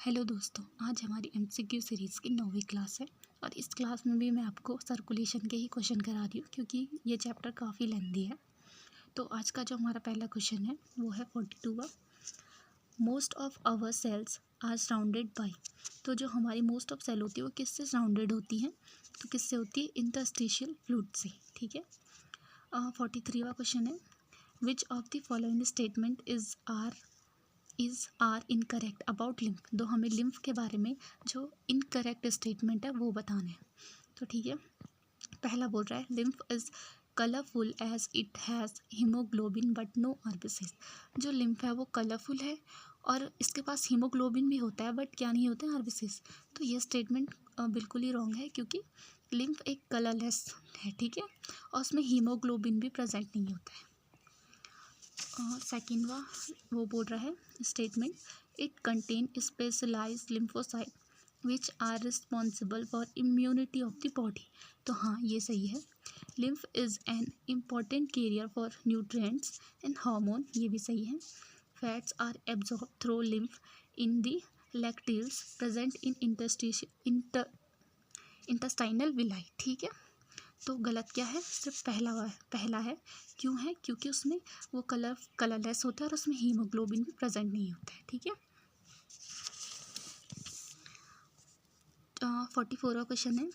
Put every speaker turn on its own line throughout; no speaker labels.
Hello दोस्तों, आज हमारी एमसीक्यू सीरीज़ की 9वीं क्लास है और इस क्लास में भी मैं आपको सर्कुलेशन के ही क्वेश्चन करा रही हूँ क्योंकि ये चैप्टर काफ़ी लेंथी है। तो आज का जो हमारा पहला क्वेश्चन है वो है 42वां। Most of our sales are surrounded by. तो जो हमारी मोस्ट ऑफ सेल होती है वो किससे सराउंडेड होती हैं? तो किससे होती है? इंटरस्टिशियल फ्लूइड से। ठीक है। 43वां क्वेश्चन है, which of the following statement is or incorrect about lymph. दो हमें लिम्फ के बारे में जो इनकरेक्ट स्टेटमेंट है वो बताने हैं। तो ठीक है, पहला बोल रहा है lymph is colourful as it has haemoglobin but no RBCs. जो लिम्फ है वो कलरफुल है और इसके पास हीमोग्लोबिन भी होता है बट क्या नहीं होता है? आरबीसीज। तो ये स्टेटमेंट बिल्कुल ही रॉन्ग है क्योंकि लिम्फ एक कलरलेस है। ठीक है, और उसमें हीमोग्लोबिन भी प्रेजेंट नहीं होता है। सेकेंडवा वो बोल रहा है statement, it contain specialised lymphocyte which are responsible for immunity of the body. तो हाँ, ये सही है। Lymph is an important carrier for nutrients and hormone, ये भी सही है। Fats are absorb through lymph in the lacteals present in intestinal villi. ठीक है, तो गलत क्या है? सिर्फ पहला है। क्यों है? क्योंकि उसमें वो कलरलेस होता है और उसमें हीमोग्लोबिन भी प्रेजेंट नहीं होता है। ठीक है। 44वां क्वेश्चन है,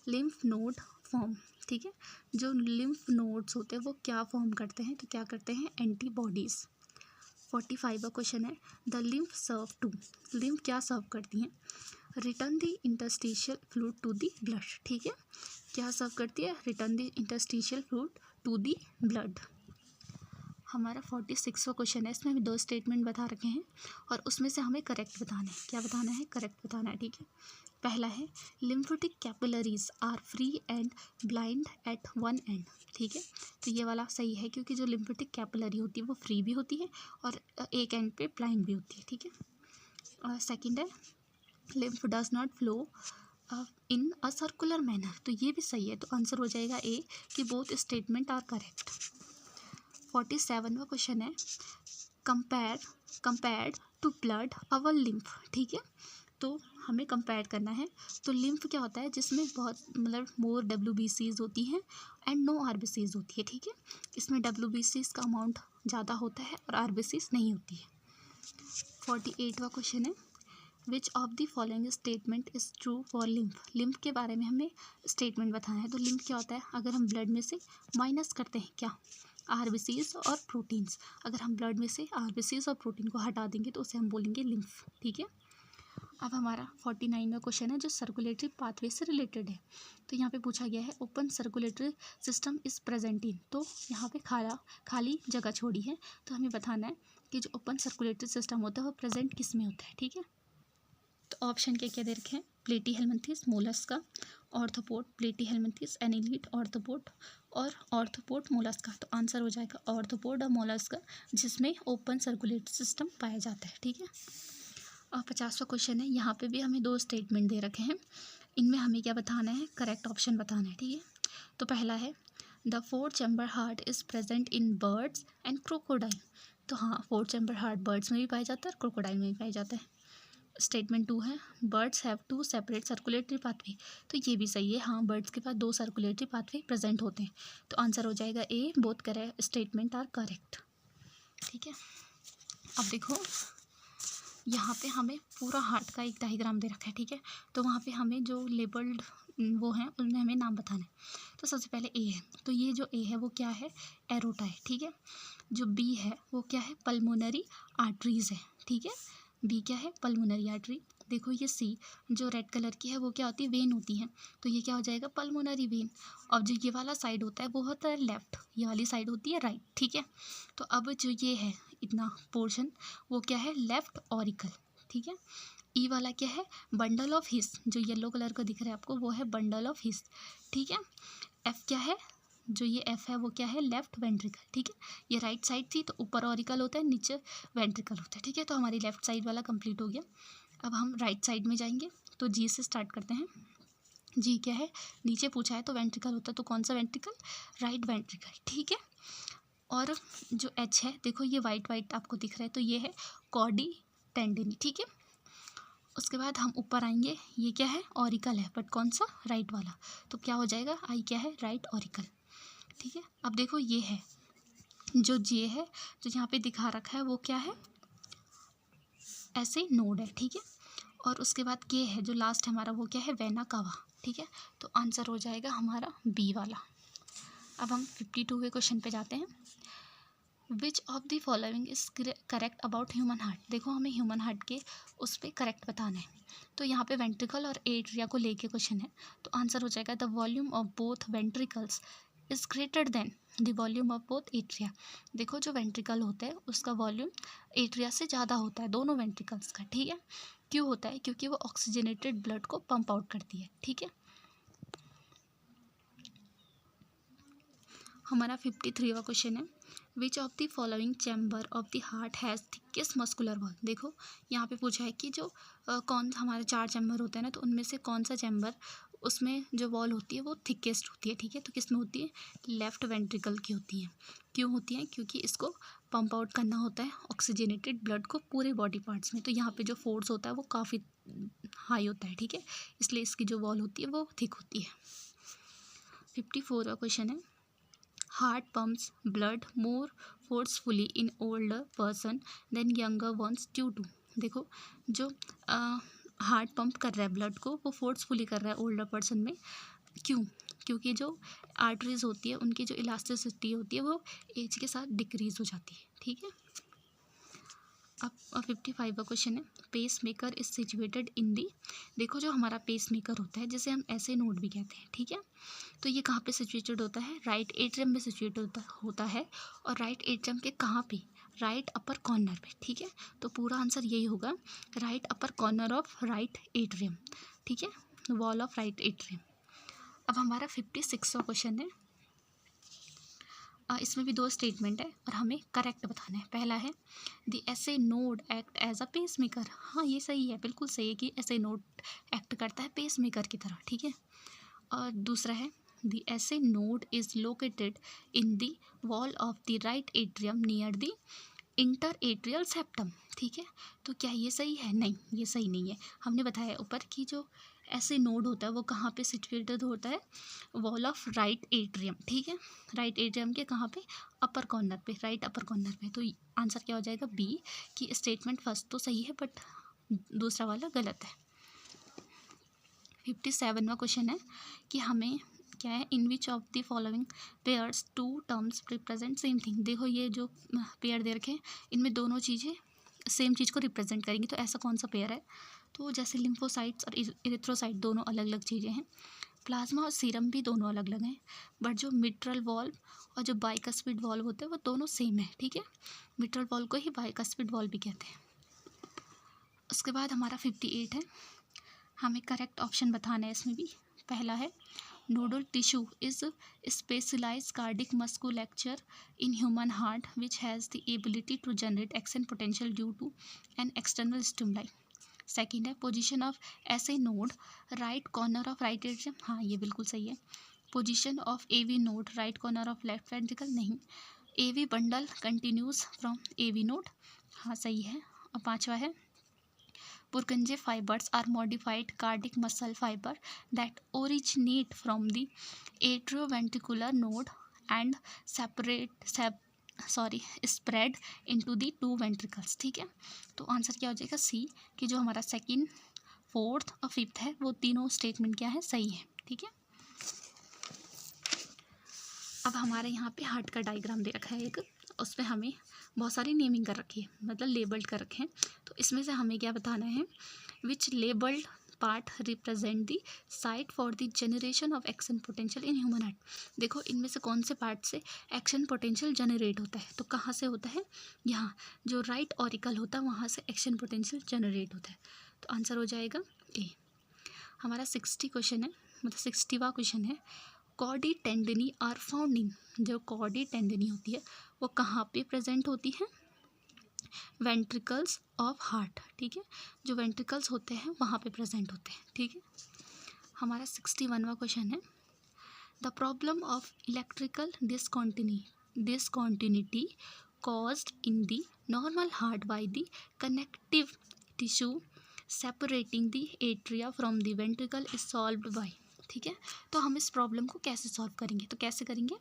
लिम्फ नोड फॉर्म। ठीक है, जो लिम्फ नोड्स होते हैं वो क्या फॉर्म करते हैं? तो क्या करते हैं? एंटीबॉडीज़। 45वां क्वेश्चन है, the lymph serve to. Lymph क्या सर्व करती हैं? Return the interstitial fluid to the blood. ठीक है, क्या सर्व करती है? Return the interstitial fluid to the blood. हमारा 46वां क्वेश्चन है, इसमें हमें दो स्टेटमेंट बता रखे हैं और उसमें से हमें करेक्ट बताना है। क्या बताना है? करेक्ट बताना है। ठीक है, पहला है lymphatic capillaries are free and blind at one end. ठीक है, तो ये वाला सही है क्योंकि जो लिम्फेटिक कैपिलरी होती है वो फ्री भी होती है और एक एंड पे ब्लाइंड भी होती है। ठीक है, और सेकेंड है lymph does not flow in a circular manner. तो ये भी सही है, तो आंसर हो जाएगा ए कि बोथ स्टेटमेंट आर करेक्ट। 47वां क्वेश्चन है, compared to blood our lymph. ठीक है, तो हमें कंपेयर करना है। तो लिम्फ क्या होता है? जिसमें बहुत मोर डब्ल्यूबीसीज होती हैं एंड नो आरबीसीज होती है। ठीक है, इसमें डब्ल्यूबीसीज का अमाउंट ज़्यादा होता है और आरबीसीज नहीं होती है। 48वां क्वेश्चन है, which of the following statement is true for lymph. Lymph के बारे में हमें स्टेटमेंट बताना है। तो लिम्फ क्या होता है? अगर हम ब्लड में से माइनस करते हैं क्या? आरबीसीज और प्रोटीन्स। अगर हम ब्लड में से आरबीसीज और प्रोटीन को हटा देंगे तो उसे हम बोलेंगे लिम्फ। ठीक है, अब हमारा 49वां क्वेश्चन है जो सर्कुलेटरी पाथवे से रिलेटेड है। तो यहाँ पे पूछा गया है open circulatory system is present in. तो यहाँ पे खाली जगह छोड़ी है, तो हमें बताना है कि जो ओपन सर्कुलेटरी सिस्टम होता है वो प्रेजेंट किस में होता है। ठीक है, तो ऑप्शन क्या दे रखे हैं? प्लेटीहेल्मिंथेस, मोलस्का, ऑर्थोपोड, प्लेटीहेल्मिंथेस, एनीलिड, ऑर्थोपोड और ऑर्थोपोड मोलस्का। तो आंसर हो जाएगा ऑर्थोपोड और मोलस्का जिसमें ओपन सर्कुलेटरी सिस्टम पाया जाता है। ठीक है, और 50वां क्वेश्चन है, यहाँ पे भी हमें दो स्टेटमेंट दे रखे हैं। इनमें हमें क्या बताना है? करेक्ट ऑप्शन बताना है। ठीक है, तो पहला है the 4 chamber heart is present in birds and crocodile. तो हाँ, 4 चैम्बर हार्ट बर्ड्स में भी पाया जाता है और क्रोकोडाइल में भी पाया जाता है। स्टेटमेंट 2 है birds have 2 separate circulatory pathway. तो ये भी सही है, हाँ, बर्ड्स के पास 2 सर्कुलेटरी पाथवे प्रेजेंट होते हैं। तो आंसर हो जाएगा A, both correct statement are correct. ठीक है, अब देखो यहाँ पे हमें पूरा हार्ट का एक डायग्राम दे रखा है। ठीक है, तो वहाँ पे हमें जो लेबल्ड वो हैं उनमें हमें नाम बताना है। तो सबसे पहले ए है, तो ये जो ए है वो क्या है? एरोटा है। ठीक है, जो बी है वो क्या है? पल्मोनरी आर्टरीज है। ठीक है, बी क्या है? Pulmonary artery. देखो ये सी जो रेड कलर की है वो क्या होती है? वेन होती है। तो ये क्या हो जाएगा? Pulmonary vein. और जो ये वाला साइड होता है वो होता है लेफ्ट, ये वाली साइड होती है राइट। ठीक है, तो अब जो ये है इतना पोर्शन वो क्या है? Left auricle. ठीक है, ई वाला क्या है? बंडल ऑफ हिस, जो येलो कलर का दिख रहा है आपको वो है बंडल ऑफ हिस। ठीक है, एफ क्या है? जो ये एफ है वो क्या है? Left ventricle. ठीक है, ये राइट साइड थी तो ऊपर ऑरिकल होता है, नीचे वेंट्रिकल होता है। ठीक है, तो हमारी लेफ्ट साइड वाला कंप्लीट हो गया। अब हम राइट साइड में जाएंगे, तो जी से स्टार्ट करते हैं। जी क्या है? नीचे पूछा है तो वेंट्रिकल होता है, तो कौन सा वेंट्रिकल? Right ventricle. ठीक है, और जो एच है देखो ये वाइट वाइट आपको दिख रहा है तो ये है कॉर्डी टेंडिनी। ठीक है, उसके बाद हम ऊपर आएंगे, ये क्या है, ऑरिकल है, बट कौन सा, राइट वाला, तो क्या हो जाएगा, आई क्या है, राइट ऑरिकल। ठीक है, अब देखो ये है जो जे है, जो यहाँ पे दिखा रखा है वो क्या है, ऐसे नोड है। ठीक है, और उसके बाद के है जो लास्ट हमारा, वो क्या है, वेना कावा। ठीक है, तो आंसर हो जाएगा हमारा बी वाला। अब हम 52 के क्वेश्चन पे जाते हैं। विच of the following is correct about human heart. देखो हमें ह्यूमन हार्ट के उस पर करेक्ट बताना है। तो यहाँ पे वेंट्रिकल और एट्रिया को लेके क्वेश्चन है, तो आंसर हो जाएगा the volume of both ventricles is greater than the volume of both atria. देखो जो वेंट्रिकल होता है उसका वॉल्यूम एट्रिया से ज़्यादा होता है, दोनों वेंट्रिकल्स का। ठीक है, क्यों होता है, क्योंकि वो ऑक्सीजनेटेड ब्लड को पंप आउट करती है। ठीक है, हमारा 53वां क्वेश्चन है, which of the following chamber of the heart has thickest muscular wall. देखो यहाँ पे पूछा है कि जो कौन हमारे 4 चैम्बर होते हैं ना, तो उनमें से कौन सा चैम्बर, उसमें जो वॉल होती है वो थिकेस्ट होती है। ठीक है, तो किस में होती है, लेफ्ट वेंट्रिकल की होती है। क्यों होती है, क्योंकि इसको पंप आउट करना होता है ऑक्सीजनेटेड ब्लड को पूरे बॉडी पार्ट्स में, तो यहाँ पे जो फोर्स होता है वो काफ़ी हाई होता है। ठीक है, इसलिए इसकी जो वॉल होती है वो थिक होती है। 54वां क्वेश्चन है, heart pumps blood more forcefully in older person than younger ones due to. देखो जो हार्ट पंप कर रहा है ब्लड को, वो फोर्सफुली कर रहा है ओल्डर पर्सन में। क्यों, क्योंकि जो आर्टरीज होती है उनकी जो इलास्टिसिटी होती है वो एज के साथ डिक्रीज हो जाती है। ठीक है, अब 55 का क्वेश्चन है, pacemaker is situated in the. देखो जो हमारा पेस मेकर होता है, जिसे हम ऐसे नोड भी कहते हैं। ठीक है, तो ये कहाँ पे सिचुएटेड होता है, राइट एट्रियम में सिचुएटेड होता है, और राइट एट्रियम के कहाँ पे, राइट अपर कॉर्नर पे। ठीक है, तो पूरा आंसर यही होगा, right upper corner of right atrium. ठीक है, वॉल ऑफ राइट एट्रियम। अब हमारा 56वां क्वेश्चन है, इसमें भी 2 स्टेटमेंट है और हमें करेक्ट बताना है। पहला है the SA node act as a pacemaker. हाँ ये सही है, बिल्कुल सही है कि ऐसे नोड एक्ट करता है पेस मेकर की तरह। ठीक है, और दूसरा है the SA node is located in the wall of the right atrium near the inter atrial septum. ठीक है, तो क्या ये सही है, नहीं ये सही नहीं है। हमने बताया ऊपर कि जो ऐसे नोड होता है वो कहाँ पे सिचुएटेड होता है, वॉल ऑफ राइट एट्रियम। ठीक है, राइट एट्रियम के कहाँ पे, अपर कॉर्नर पे, राइट अपर कॉर्नर पे। तो आंसर क्या हो जाएगा, बी, कि स्टेटमेंट फर्स्ट तो सही है बट दूसरा वाला गलत है। 57वां क्वेश्चन है कि हमें क्या है, in which of the following pairs 2 terms represent same thing. देखो ये जो पेयर दे रखे हैं इनमें दोनों चीज़ें सेम चीज़ को रिप्रेजेंट करेंगी, तो ऐसा कौन सा पेयर है, तो जैसे लिम्फोसाइट्स और इरिथ्रोसाइट दोनों अलग अलग चीज़ें हैं, प्लाज्मा और सीरम भी दोनों अलग अलग हैं, बट जो मिट्रल वॉल्व और जो बाइकस्पिड वॉल्व होते हैं वो दोनों सेम है। ठीक है, मिट्रल वॉल्व को ही बाइकस्पिड वॉल्व भी कहते हैं। उसके बाद हमारा 58 है, हमें करेक्ट ऑप्शन बताना है इसमें भी। पहला है nodal tissue is specialised cardiac musculature in human heart which has the ability to generate action potential due to an external stimuli. Second है position of SA node right corner of right atrium. हाँ ये बिल्कुल सही है। Position of AV node right corner of left ventricle, नहीं। AV bundle continues from AV node, हाँ सही है। और 5वां है Purkinje fibers are modified cardiac muscle fiber that originate from the atrioventricular node and spread into the 2 ventricles। ठीक है, तो आंसर क्या हो जाएगा, सी, कि जो हमारा सेकंड, फोर्थ और फिफ्थ है वो तीनों स्टेटमेंट क्या है, सही है। ठीक है, अब हमारे यहाँ पे हार्ट का डायग्राम दे रखा है एक, उस पर हमें बहुत सारी नेमिंग कर रखी है, मतलब लेबल्ड कर रखे हैं। तो इसमें से हमें क्या बताना है, which labelled part represent the site for the generation of action potential in human heart. देखो इनमें से कौन से पार्ट से एक्शन पोटेंशियल जनरेट होता है, तो कहाँ से होता है, यहाँ जो राइट ऑरिकल होता है वहाँ से एक्शन पोटेंशियल जनरेट होता है। तो आंसर हो जाएगा ए। हमारा 60 क्वेश्चन है, मतलब 60वां क्वेश्चन है, कॉर्डी टेंडनी आर फाउंड इन। जो कॉर्डी टेंडनी होती है वो कहाँ पे प्रेजेंट होती है, वेंट्रिकल्स ऑफ हार्ट। ठीक है, जो वेंट्रिकल्स होते हैं वहाँ पे प्रेजेंट होते हैं। ठीक है, हमारा 61वां क्वेश्चन है, the problem of electrical discontinuity caused in the normal heart by the connective tissue separating the atria from the ventricle is solved by. ठीक है, तो हम इस प्रॉब्लम को कैसे सॉल्व करेंगे, तो कैसे करेंगे,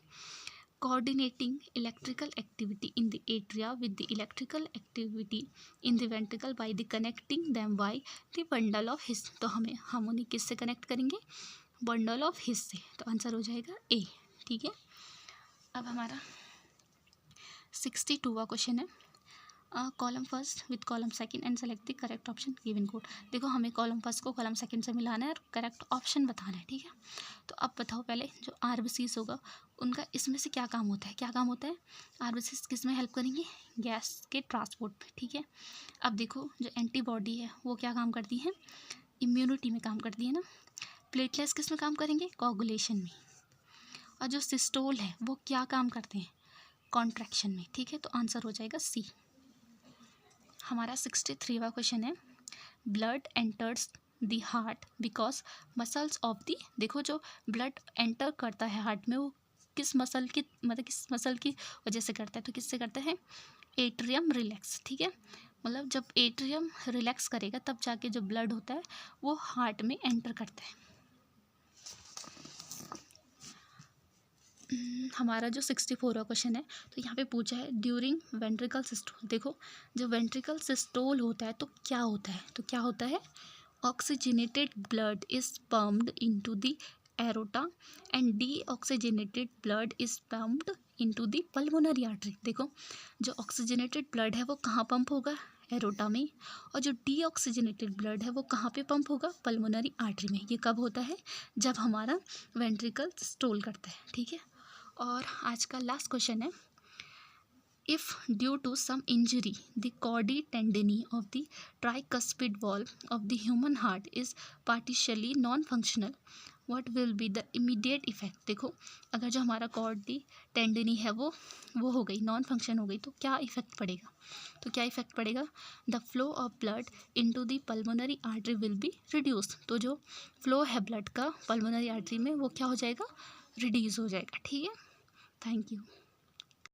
coordinating electrical activity in the atria with the electrical activity in the ventricle by the connecting them by the bundle of His। तो हम उन्हें किससे कनेक्ट करेंगे, बंडल ऑफ हिस से। तो आंसर हो जाएगा ए। ठीक है, अब हमारा 62वां क्वेश्चन है, column first with column second and select the correct option given code. देखो हमें कॉलम फर्स्ट को कॉलम सेकंड से मिलाना है और करेक्ट ऑप्शन बताना है। ठीक है, तो अब बताओ पहले जो आरबीसीज होगा उनका इसमें से क्या काम होता है, क्या काम होता है, आरबीसीज किस में हेल्प करेंगे, गैस के ट्रांसपोर्ट में। ठीक है, अब देखो जो एंटीबॉडी है वो क्या काम करती है, इम्यूनिटी में काम करती है ना। प्लेटलेट्स किस में काम करेंगे, कोगुलेशन में। और जो सिस्टोल है वो क्या काम करते हैं, कॉन्ट्रैक्शन में। ठीक है, तो आंसर हो जाएगा सी। हमारा 63वां क्वेश्चन है, blood enters the heart because muscles of the. देखो जो ब्लड एंटर करता है हार्ट में वो किस मसल की, मतलब किस मसल की वजह से करता है, तो किससे करता है, एट्रियम रिलैक्स। ठीक है, मतलब जब एट्रियम रिलैक्स करेगा तब जाके जो ब्लड होता है वो हार्ट में एंटर करता है। हमारा जो 64वां क्वेश्चन है, तो यहाँ पे पूछा है ड्यूरिंग वेंट्रिकल सिस्टोल। देखो जो वेंट्रिकल सिस्टोल होता है तो क्या होता है, तो क्या होता है, oxygenated blood is pumped into the aorta and deoxygenated blood is pumped into the pulmonary artery. देखो जो ऑक्सीजनेटेड ब्लड है वो कहाँ पंप होगा, एरोटा में, और जो डीऑक्सीजनेटेड ब्लड है वो कहाँ पे पंप होगा, पल्मोनरी आर्टरी में। ये कब होता है, जब हमारा वेंट्रिकल सिस्टोल करता है। ठीक है, और आज का लास्ट क्वेश्चन है, if due to some injury the chordae tendineae of the tricuspid valve of the human heart is partially non functional, what will be the immediate effect. देखो अगर जो हमारा कॉर्डी टेंडनी है वो हो गई, नॉन फंक्शन हो गई, तो क्या इफेक्ट पड़ेगा, तो क्या इफेक्ट पड़ेगा, the flow of blood into the pulmonary artery will be reduce. तो जो फ्लो है ब्लड का पल्मोनरी आर्टरी में वो क्या हो जाएगा, रिड्यूस हो जाएगा। ठीक है, थैंक यू।